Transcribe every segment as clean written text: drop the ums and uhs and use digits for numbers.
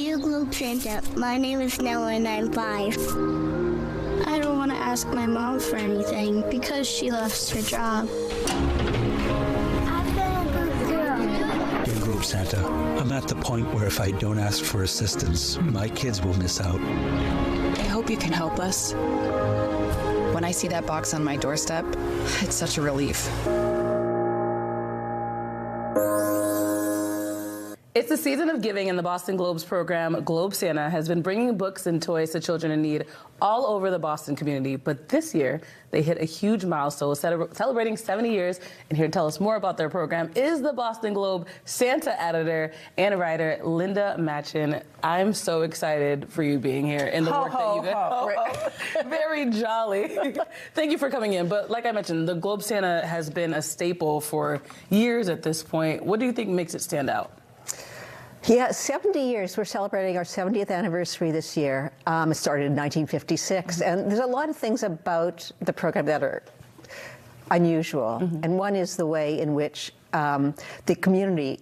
Dear Globe Santa, my name is Noah and I'm 5. I don't want to ask my mom for anything because she lost her job. I've been a good girl. Dear Globe Santa, I'm at the point where if I don't ask for assistance, my kids will miss out. I hope you can help us. When I see that box on my doorstep, it's such a relief. It's the season of giving, and the Boston Globe's program, Globe Santa, has been bringing books and toys to children in need all over the Boston community. But this year, they hit a huge milestone, celebrating 70 years. And here to tell us more about their program is the Boston Globe Santa editor and writer, Linda Matchan. I'm so excited for you being here and the work that you do. Very jolly. Thank you for coming in. But like I mentioned, the Globe Santa has been a staple for years at this point. What do you think makes it stand out? Yeah, 70 years. We're celebrating our 70th anniversary this year. It started in 1956, and there's a lot of things about the program that are unusual. And one is the way in which the community,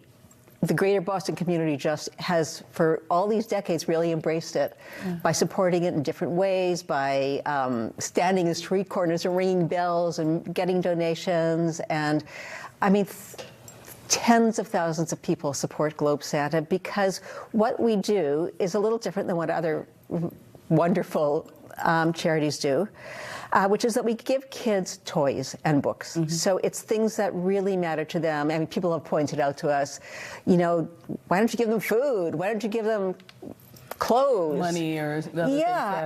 the greater Boston community, just has, for all these decades, really embraced it by supporting it in different ways, by standing in street corners and ringing bells and getting donations. And I mean, tens of thousands of people support Globe Santa because what we do is a little different than what other wonderful charities do, which is that we give kids toys and books. So it's things that really matter to them. I mean, people have pointed out to us, you know, why don't you give them food? Why don't you give them clothes, money, or other things,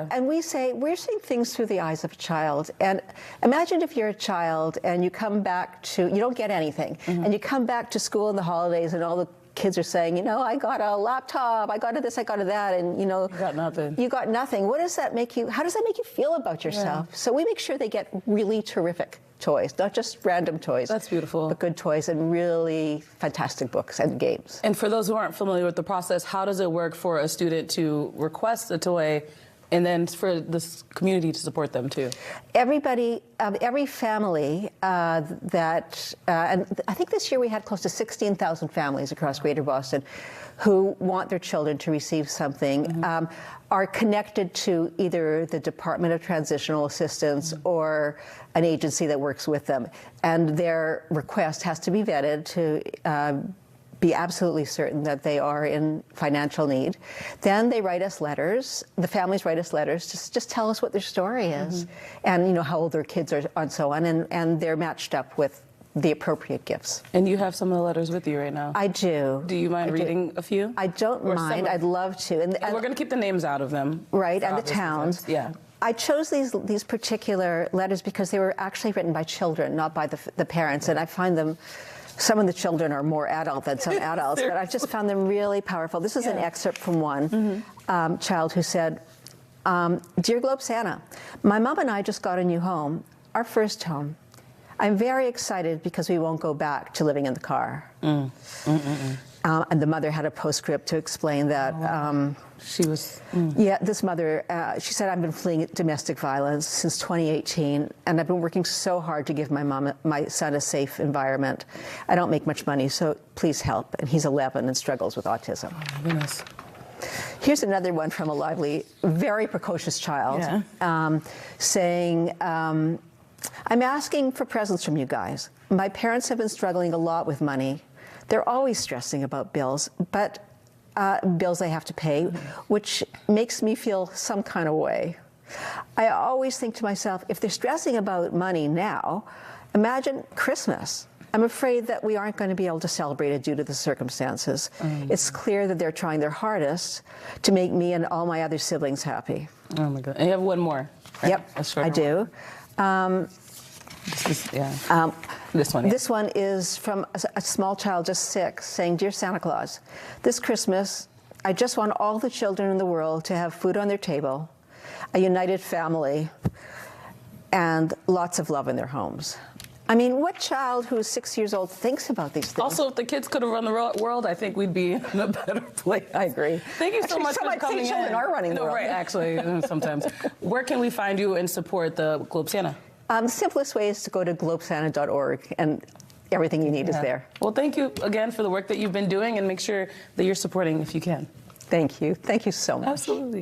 and we're seeing things through the eyes of a child. And imagine if you're a child and you come back to, you don't get anything, and you come back to school in the holidays and all the kids are saying, you know, I got a laptop, I got this, I got that, and you know, you got nothing. You got nothing. What does that make you, how does that make you feel about yourself? So we make sure they get really terrific toys, not just random toys. That's beautiful. But good toys and really fantastic books and games. And for those who aren't familiar with the process, how does it work for a student to request a toy and then for the community to support them too? Everybody, every family and I think this year we had close to 16,000 families across Greater Boston who want their children to receive something, are connected to either the Department of Transitional Assistance or an agency that works with them. And their request has to be vetted to be absolutely certain that they are in financial need. Then they write us letters, the families write us letters, just tell us what their story is, and you know how old their kids are and so on, and they're matched up with the appropriate gifts. And you have some of the letters with you right now. I do. Do you mind reading a few? I don't mind, I'd love to. And we're gonna keep the names out of them. Right, and the towns. Yeah. I chose these particular letters because they were actually written by children, not by the parents, and I find them, some of the children are more adult than some adults, but I've just found them really powerful. This is an excerpt from one child who said, Dear Globe Santa, my mom and I just got a new home, our first home. I'm very excited because we won't go back to living in the car. And the mother had a postscript to explain that. She was... Yeah, this mother, she said, I've been fleeing domestic violence since 2018, and I've been working so hard to give my son a safe environment. I don't make much money, so please help. And he's 11 and struggles with autism. Oh, my goodness. Here's another one from a lively, very precocious child, saying, I'm asking for presents from you guys. My parents have been struggling a lot with money. They're always stressing about bills, but bills they have to pay, which makes me feel some kind of way. I always think to myself, if they're stressing about money now, imagine Christmas. I'm afraid that we aren't going to be able to celebrate it due to the circumstances. It's clear that they're trying their hardest to make me and all my other siblings happy. Oh my God. And you have one more. Right? Yep, I do. This one. This one is from a small child, just 6, saying, Dear Santa Claus, this Christmas, I just want all the children in the world to have food on their table, a united family, and lots of love in their homes. I mean, what child who is 6 years old thinks about these things? Also, if the kids could have run the world, I think we'd be in a better place. I agree. Thank you so much for coming in. Children are running the world. Right, actually, sometimes. Where can we find you and support the Globe Santa? The simplest way is to go to globesanta.org, and everything you need is there. Well, thank you again for the work that you've been doing, and make sure that you're supporting if you can. Thank you. Thank you so much. Absolutely.